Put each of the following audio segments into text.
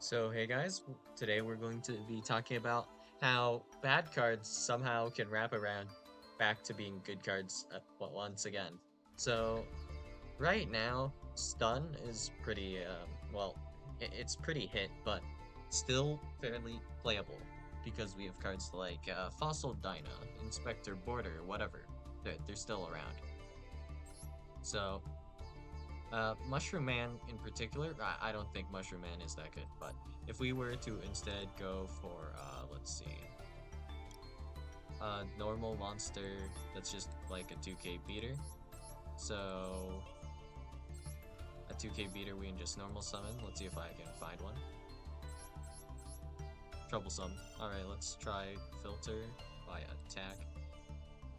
So, hey guys, today we're going to be talking about how bad cards somehow can wrap around back to being good cards once again. So, right now, Stun is pretty, it's pretty hit, but still fairly playable because we have cards like Fossil Dyna, Inspector Border, whatever. They're still around. So, Mushroom Man in particular, I don't think Mushroom Man is that good, but if we were to instead go for, let's see, a normal monster that's just like a 2k beater. So, a 2k beater we can just normal summon. Let's see if I can find one. Troublesome. Alright, let's try Filter by Attack.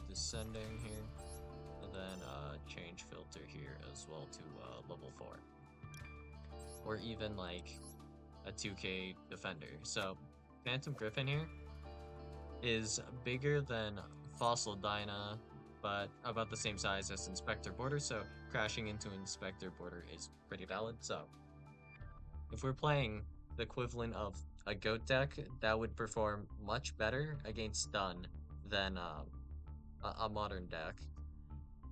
Descending here. And then change Filter here as well to level 4. Or even like a 2k defender. So Phantom Griffin here is bigger than Fossil Dyna, but about the same size as Inspector Border, so crashing into Inspector Border is pretty valid. So if we're playing the equivalent of a goat deck, that would perform much better against stun than a modern deck.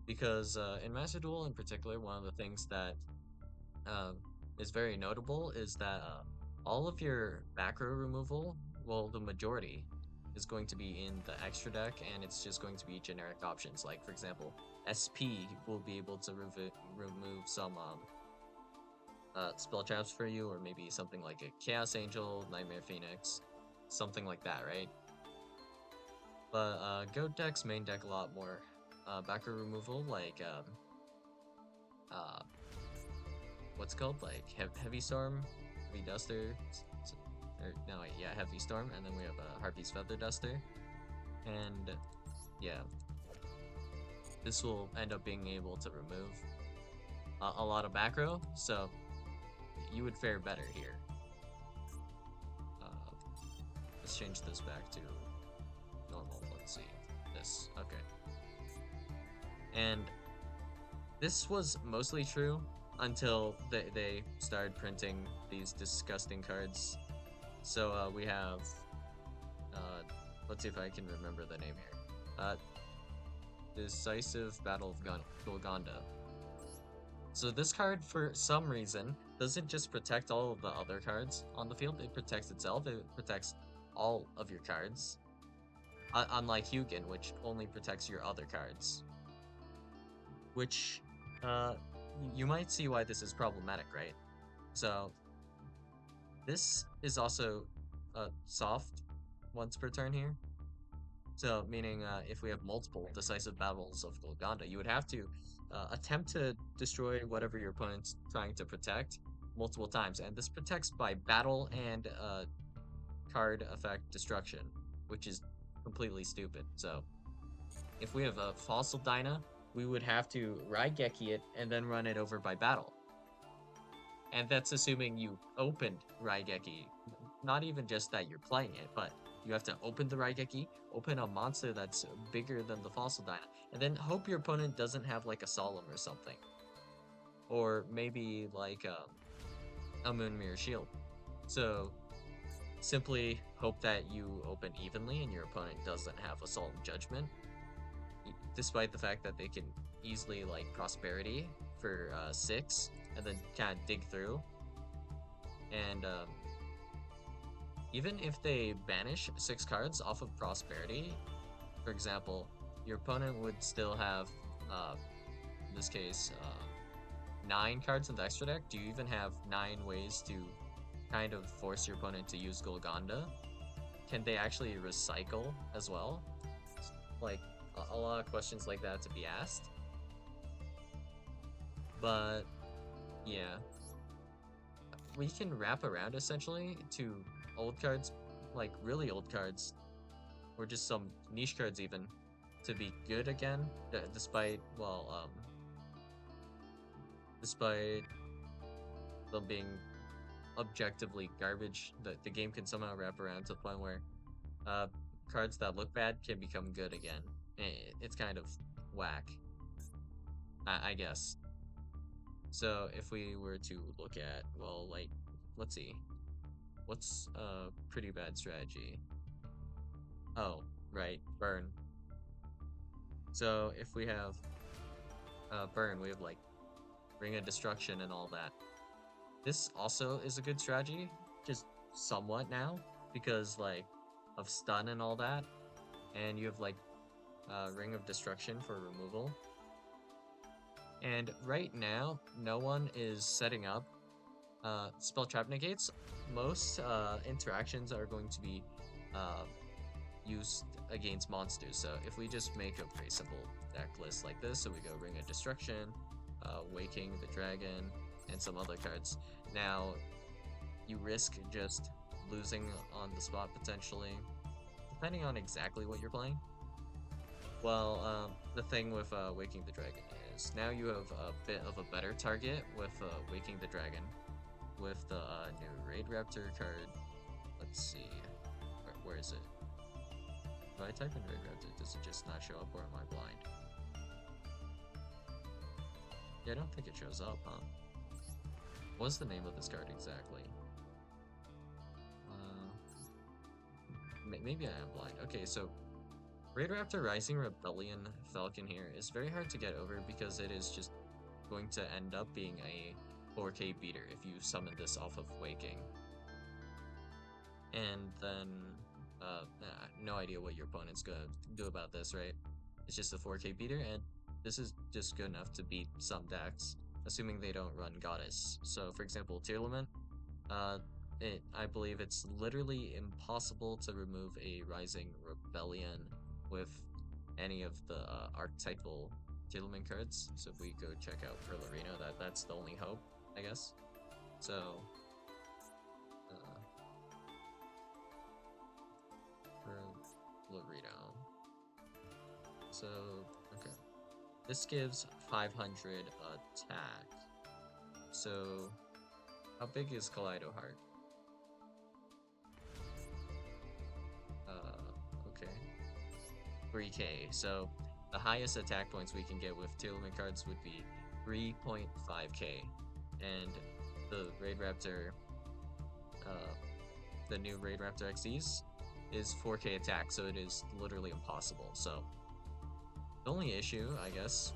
Because in Master Duel in particular, one of the things that um, is very notable is that all of your macro removal, well, the majority, is going to be in the extra deck, and it's just going to be generic options. Like, for example, SP will be able to remove some spell traps for you, or maybe something like a Chaos Angel, Nightmare Phoenix, something like that, right? But Goat deck's main deck a lot more backer removal, like uh, what's it called, like Heavy Storm, Heavy Duster, or no, wait, yeah, Heavy Storm, and then we have a Harpy's Feather Duster, and yeah, this will end up being able to remove a lot of back row, so you would fare better here. Uh, let's change this back to normal. Let's see this. Okay, and this was mostly true until they started printing these disgusting cards. So we have uh, let's see if I can remember the name here. Uh, Decisive Battle of Golgonda. So this card, for some reason, doesn't just protect all of the other cards on the field. It protects itself. It protects all of your cards. Unlike Hugin, which only protects your other cards. Which, uh, you might see why this is problematic, right? So this is also soft once per turn here. So, meaning if we have multiple decisive battles of Golganda, you would have to attempt to destroy whatever your opponent's trying to protect multiple times. And this protects by battle and card effect destruction, which is completely stupid. So, if we have a Fossil Dyna, we would have to Raigeki it and then run it over by battle. And that's assuming you opened Raigeki. Not even just that you're playing it, but you have to open the Raigeki, open a monster that's bigger than the Fossil Dyna, and then hope your opponent doesn't have like a Solemn or something. Or maybe like a Moon Mirror Shield. So simply hope that you open evenly and your opponent doesn't have Assault and Judgment. Despite the fact that they can easily like Prosperity for 6 and then kind of dig through. And even if they banish 6 cards off of Prosperity, for example, your opponent would still have, in this case, 9 cards in the extra deck. Do you even have 9 ways to kind of force your opponent to use Golgonda? Can they actually recycle as well? Like, a lot of questions like that to be asked. But, yeah. We can wrap around, essentially, to old cards, like really old cards, or just some niche cards even, to be good again, despite, well, despite them being objectively garbage. The game can somehow wrap around to the point where uh, cards that look bad can become good again. It's kind of whack, I guess. So if we were to look at, well, like, let's see. What's a pretty bad strategy? Oh, right, burn. So if we have burn, we have like Ring of Destruction and all that. This also is a good strategy, just somewhat now, because like of stun and all that, and you have like Ring of Destruction for removal. And right now, no one is setting up spell trap negates. Most interactions are going to be uh, used against monsters. So if we just make a very simple deck list like this, so we go Ring of Destruction, Waking the Dragon, and some other cards. Now you risk just losing on the spot potentially, depending on exactly what you're playing. Well, the thing with Waking the Dragon is now you have a bit of a better target with Waking the Dragon with the new Raid Raptor card. Let's see, where is it? If I type in Raid Raptor, does it just not show up, or am I blind? Yeah, I don't think it shows up, huh? What's the name of this card exactly? Maybe I am blind. Okay, so Raid Raptor Rising Rebellion Falcon here is very hard to get over because it is just going to end up being a 4K beater if you summon this off of Waking. And then, no idea what your opponent's gonna do about this, right? It's just a 4K beater, and this is just good enough to beat some decks, assuming they don't run Goddess. So, for example, Tearlament, uh, I believe it's literally impossible to remove a Rising Rebellion with any of the archetypal Tearlament cards. So if we go check out Pearl Arena, that's the only hope, I guess. So, uh, Pearl Arena. So, okay. This gives 500 attack. So, how big is Kaleido Heart? Okay. 3k. So, the highest attack points we can get with Tearlament cards would be 3.5k. And the Raid Raptor, uh, the new Raid Raptor XEs is 4k attack, so it is literally impossible. So, the only issue, I guess,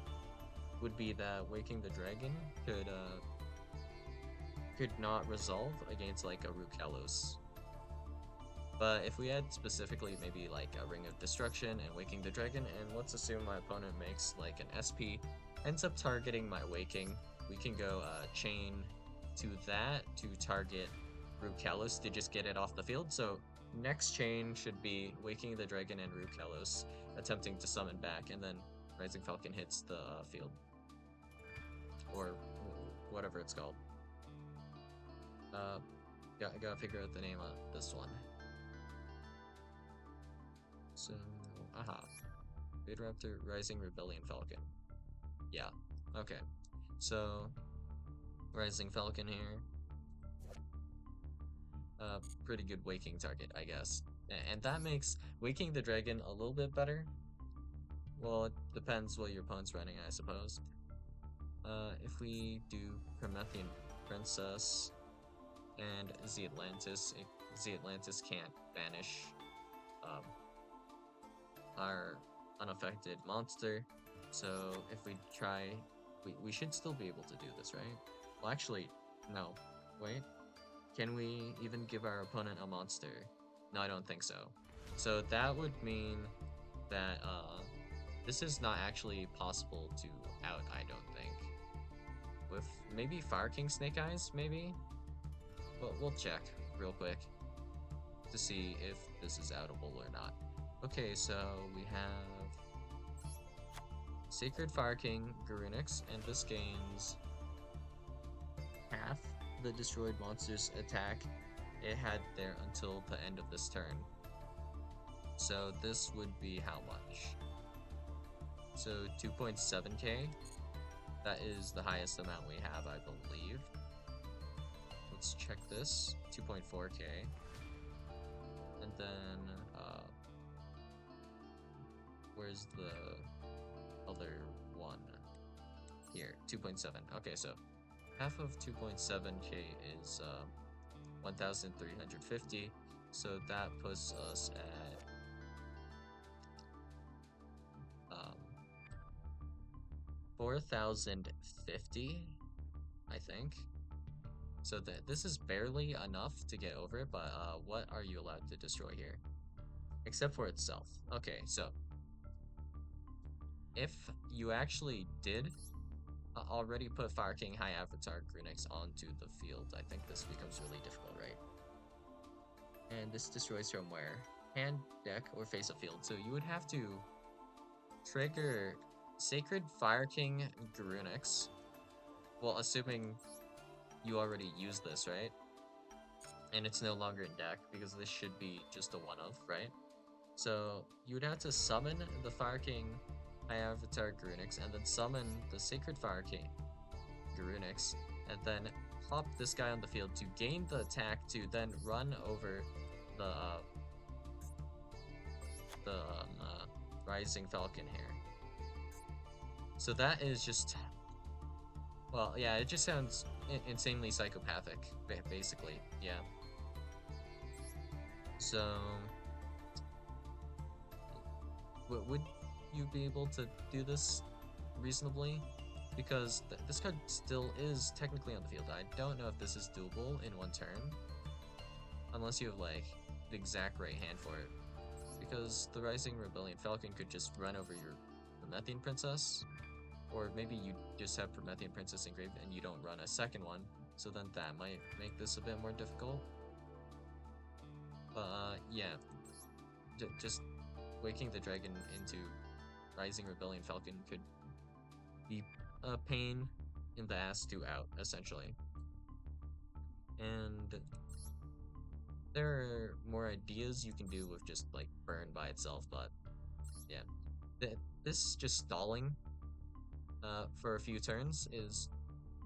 would be that Waking the Dragon could not resolve against like a Rukalos. But if we had specifically maybe like a Ring of Destruction and Waking the Dragon, and let's assume my opponent makes like an SP, ends up targeting my Waking, we can go chain to that to target Rukalos to just get it off the field. So next chain should be Waking the Dragon and Rukalos attempting to summon back, and then Rising Falcon hits the field. Or whatever it's called. Gotta figure out the name of this one. So, aha. Raid Raptor Rising Rebellion Falcon. Yeah, okay. So, Rising Falcon here. Pretty good Waking target, I guess. And that makes Waking the Dragon a little bit better. Well, it depends what your opponent's running, I suppose. If we do Promethean Princess and Z Atlantis, Z Atlantis can't banish our unaffected monster. So if we try, we should still be able to do this, right? Well, actually, no. Wait. Can we even give our opponent a monster? No, I don't think so. So that would mean that this is not actually possible to out, I don't think. With maybe Fire King Snake Eyes, maybe? But we'll check real quick to see if this is outable or not. Okay, so we have Sacred Fire King Garunix, and this gains half the destroyed monster's attack it had there until the end of this turn. So this would be how much? So 2.7k. That is the highest amount we have, I believe. Let's check this. 2.4k. And then, where's the other one? Here, 2.7. Okay, so half of 2.7k is 1,350. So that puts us at 4,050, I think. So this is barely enough to get over it, but what are you allowed to destroy here? Except for itself. Okay, so if you actually did already put Fire King High Avatar Grunix onto the field, I think this becomes really difficult, right? And this destroys from where? Hand, deck, or face of field. So you would have to trigger Sacred Fire King Grunix. Well, assuming you already used this, right? And it's no longer in deck, because this should be just a one-of, right? So you would have to summon the Fire King High Avatar Grunix, and then summon the Sacred Fire King Grunix, and then pop this guy on the field to gain the attack to then run over the Rising Falcon here. So that is just, well, yeah, it just sounds insanely psychopathic, basically, yeah. So, would you be able to do this reasonably? Because this card still is technically on the field. I don't know if this is doable in one turn, unless you have, like, the exact right hand for it. Because the Rising Rebellion Falcon could just run over your Promethean Princess, or maybe you just have Promethean Princess engraved and you don't run a second one, so then that might make this a bit more difficult. But yeah, just waking the dragon into Rising Rebellion Falcon could be a pain in the ass to out, essentially. And there are more ideas you can do with just like burn by itself, but yeah, this just stalling for a few turns is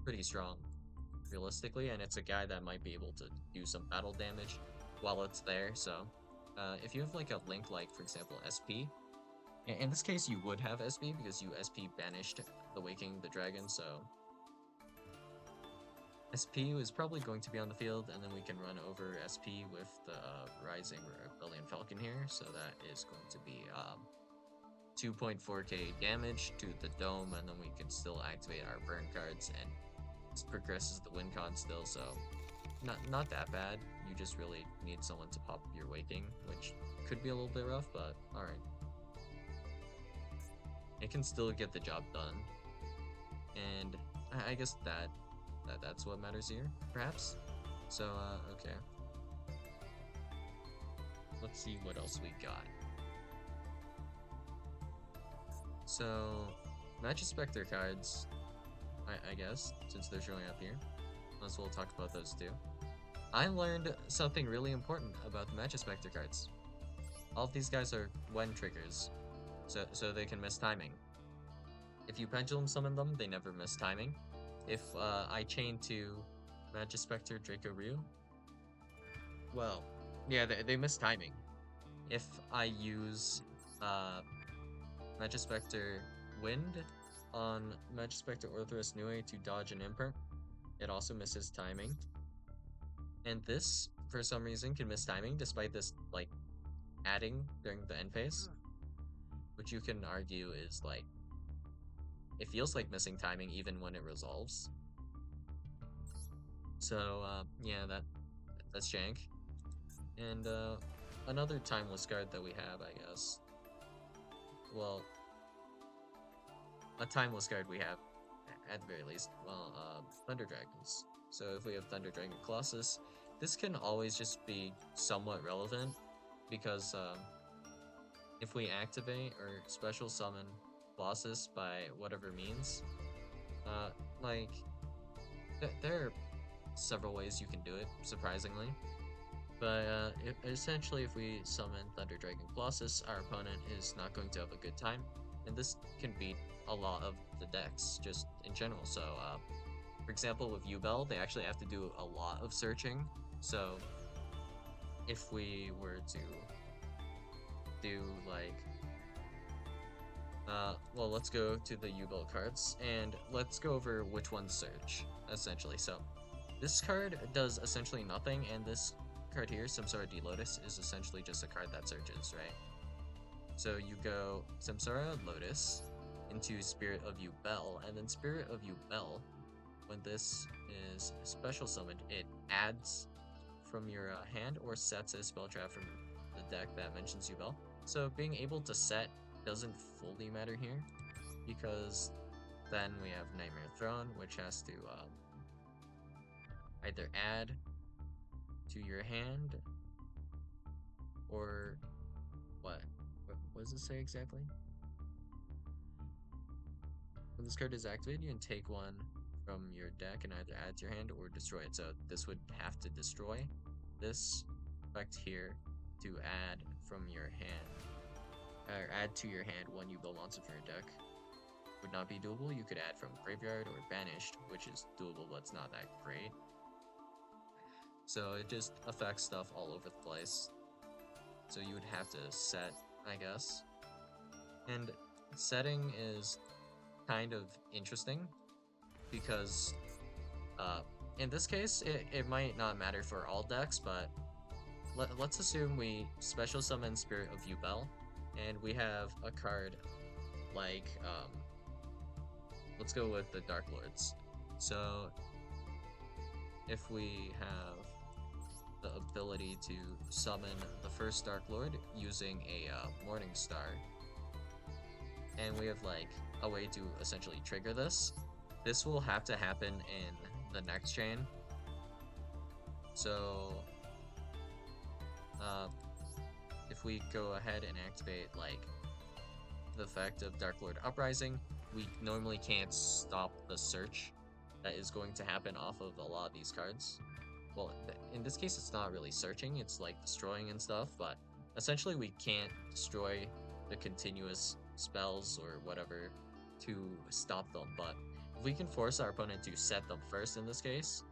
pretty strong, realistically, and it's a guy that might be able to do some battle damage while it's there. So if you have like a link, like for example SP, in this case you would have SP because you SP banished the Waking the Dragon, so SP is probably going to be on the field, and then we can run over SP with the Rising Rebellion Falcon here, so that is going to be 2.4k damage to the dome, and then we can still activate our burn cards, and this progresses the win con still, so not that bad. You just really need someone to pop your Waking, which could be a little bit rough, but alright. It can still get the job done, and I guess that's what matters here, perhaps. So, okay. Let's see what else we got. So, Magic Spectre cards, I guess, since they're showing up here. Unless we'll talk about those too. I learned something really important about the Magic Spectre cards. All of these guys are when triggers, so they can miss timing. If you Pendulum Summon them, they never miss timing. If I chain to Magic Spectre Draco Ryu, well, yeah, they miss timing. If I use Magic Spectre Wind on Magic Spectre Orthrus Nue to dodge an imperm, it also misses timing. And this, for some reason, can miss timing despite this, like, adding during the end phase, which you can argue is, like, it feels like missing timing even when it resolves. So, yeah, that's jank. And, another timeless card that we have, I guess. Well, a timeless card we have, at the very least, well, Thunder Dragons. So if we have Thunder Dragon Colossus, this can always just be somewhat relevant, because if we activate or special summon Colossus by whatever means, like, there are several ways you can do it, surprisingly. But essentially, if we summon Thunder Dragon Colossus, our opponent is not going to have a good time, and this can beat a lot of the decks just in general. So, for example, with Yubel, they actually have to do a lot of searching. So, if we were to do like, well, let's go to the Yubel cards and let's go over which ones search, essentially. So, This card does essentially nothing, and this card here, Samsara D Lotus, is essentially just a card that searches, right? So you go Samsara Lotus into Spirit of You Bell, and then Spirit of You Bell, when this is special summoned, it adds from your hand or sets a spell trap from the deck that mentions You Bell. So being able to set doesn't fully matter here, because then we have Nightmare Throne, which has to either add to your hand or what? What does it say exactly? When this card is activated, you can take one from your deck and either add to your hand or destroy it. So this would have to destroy this effect here to add from your hand, or add to your hand one Yu-Gi-Oh monster from your deck. Would not be doable. You could add from graveyard or banished, which is doable, but it's not that great. So it just affects stuff all over the place. So you would have to set, I guess. And setting is kind of interesting because in this case, it might not matter for all decks, but let's assume we special summon Spirit of Yubel, and we have a card like, let's go with the Dark Lords. So if we have the ability to summon the first Dark Lord using a Morning Star, and we have like a way to essentially trigger this, this will have to happen in the next chain. So if we go ahead and activate like the effect of Dark Lord Uprising, we normally can't stop the search that is going to happen off of a lot of these cards. Well, in this case, it's not really searching, it's like destroying and stuff, but essentially we can't destroy the continuous spells or whatever to stop them. But if we can force our opponent to set them first in this case,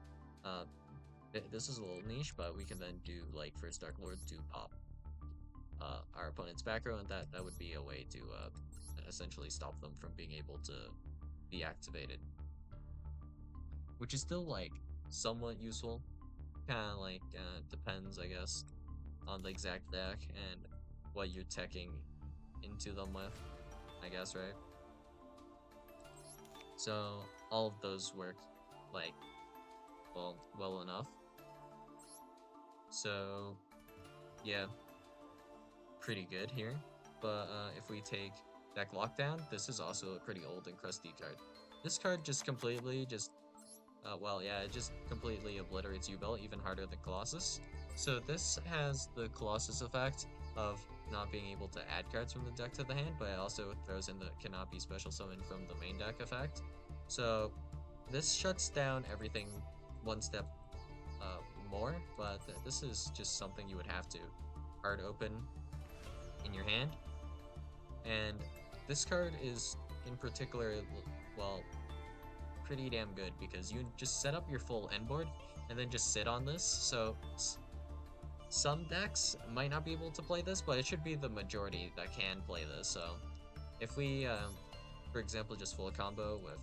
this is a little niche, but we can then do like first Dark Lord to pop our opponent's back row, and that would be a way to essentially stop them from being able to be activated, which is still like somewhat useful. Kind of like depends, I guess, on the exact deck and what you're teching into them with, I guess, right? So all of those work like well enough. So yeah, pretty good here. But if we take Deck Lockdown, this is also a pretty old and crusty card. This card just completely it just completely obliterates U-Bell even harder than Colossus. So this has the Colossus effect of not being able to add cards from the deck to the hand, but it also throws in the cannot be special summoned from the main deck effect. So this shuts down everything one step more, but this is just something you would have to hard open in your hand. And this card is in particular, well, pretty damn good because you just set up your full end board and then just sit on this. So some decks might not be able to play this, but it should be the majority that can play this. So if we, for example, just full combo with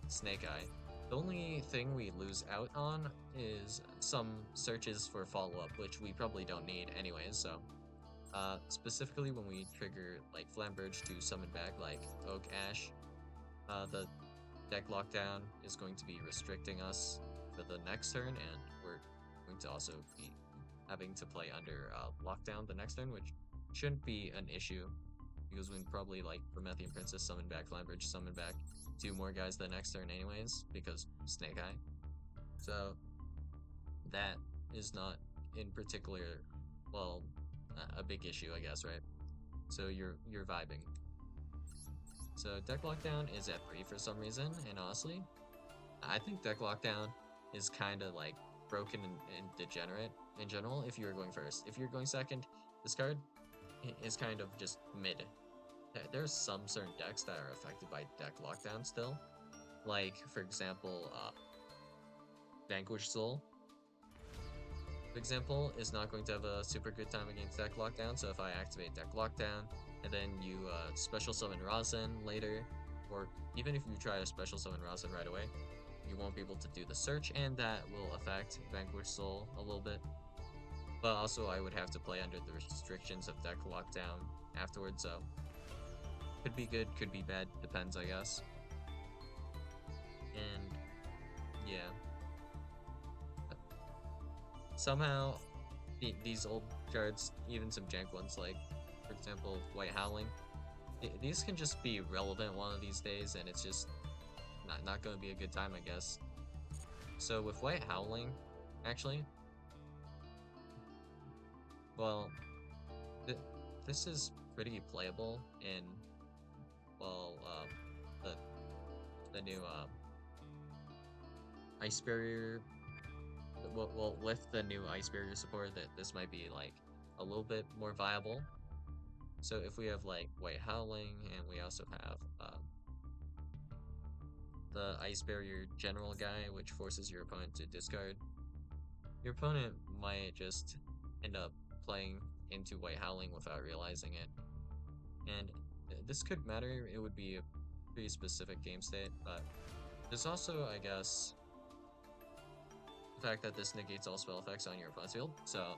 Snake Eye, the only thing we lose out on is some searches for follow-up, which we probably don't need anyways. So specifically when we trigger like Flamberge to summon back like Oak Ash, the Deck Lockdown is going to be restricting us for the next turn, and we're going to also be having to play under Lockdown the next turn, which shouldn't be an issue because we can probably like Promethean Princess summon back Flamberge, summon back 2 more guys the next turn anyways because Snake Eye. So that is not in particular, well, a big issue, I guess, right? So you're vibing. So Deck Lockdown is at 3 for some reason, and honestly, I think Deck Lockdown is kind of like broken and degenerate in general if you're going first. If you're going second, this card is kind of just mid. There's some certain decks that are affected by Deck Lockdown still. Like, for example, Vanquish Soul, for example, is not going to have a super good time against Deck Lockdown, so if I activate Deck Lockdown, and then you special summon Rasen later, or even if you try to special summon Rasen right away, you won't be able to do the search, and that will affect Vanquish Soul a little bit. But also, I would have to play under the restrictions of deck lockdown afterwards, so could be good, could be bad, depends, I guess. And yeah, somehow these old cards, even some jank ones, like for example, White Howling, these can just be relevant one of these days, and it's just not going to be a good time, I guess. So with White Howling, actually, well, th this is pretty playable in, well, the new Ice Barrier. Well, with the new Ice Barrier support, that this might be like a little bit more viable. So if we have like White Howling, and we also have the Ice Barrier General guy, which forces your opponent to discard, your opponent might just end up playing into White Howling without realizing it. And this could matter, it would be a pretty specific game state, but there's also, I guess, the fact that this negates all spell effects on your opponent's field. So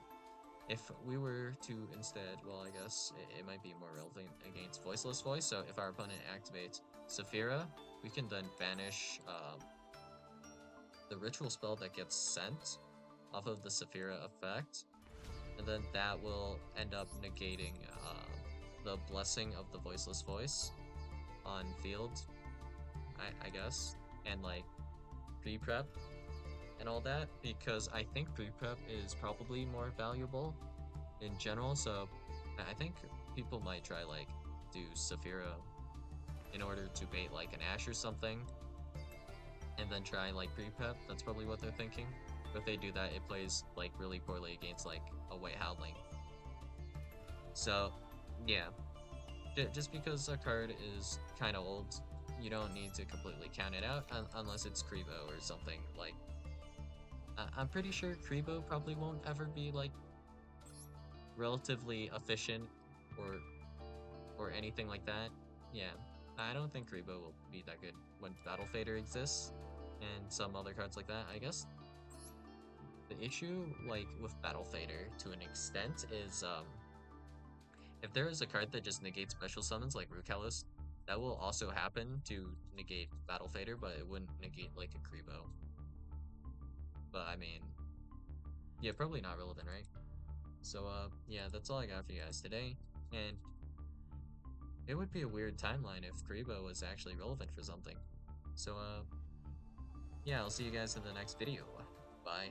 if we were to instead, well, I guess it might be more relevant against Voiceless Voice. So if our opponent activates Saphira, we can then banish the ritual spell that gets sent off of the Saphira effect, and then that will end up negating the blessing of the Voiceless Voice on field, I guess, and like pre-prep and all that, because I think pre-prep is probably more valuable in general. So I think people might try like do Saphira in order to bait like an Ash or something, and then try like pre-prep. That's probably what they're thinking. But if they do that, it plays like really poorly against like a White Howling. So yeah, just because a card is kind of old, you don't need to completely count it out unless it's Kribo or something. Like I'm pretty sure Kribo probably won't ever be like relatively efficient or anything like that. Yeah, I don't think Kribo will be that good when Battle Fader exists and some other cards like that. I guess the issue, like with Battle Fader to an extent, is if there is a card that just negates special summons like Rukalos, that will also happen to negate Battle Fader, but it wouldn't negate like a Kribo. But I mean, yeah, probably not relevant, right? So yeah, that's all I got for you guys today. And it would be a weird timeline if Kribo was actually relevant for something. So yeah, I'll see you guys in the next video. Bye.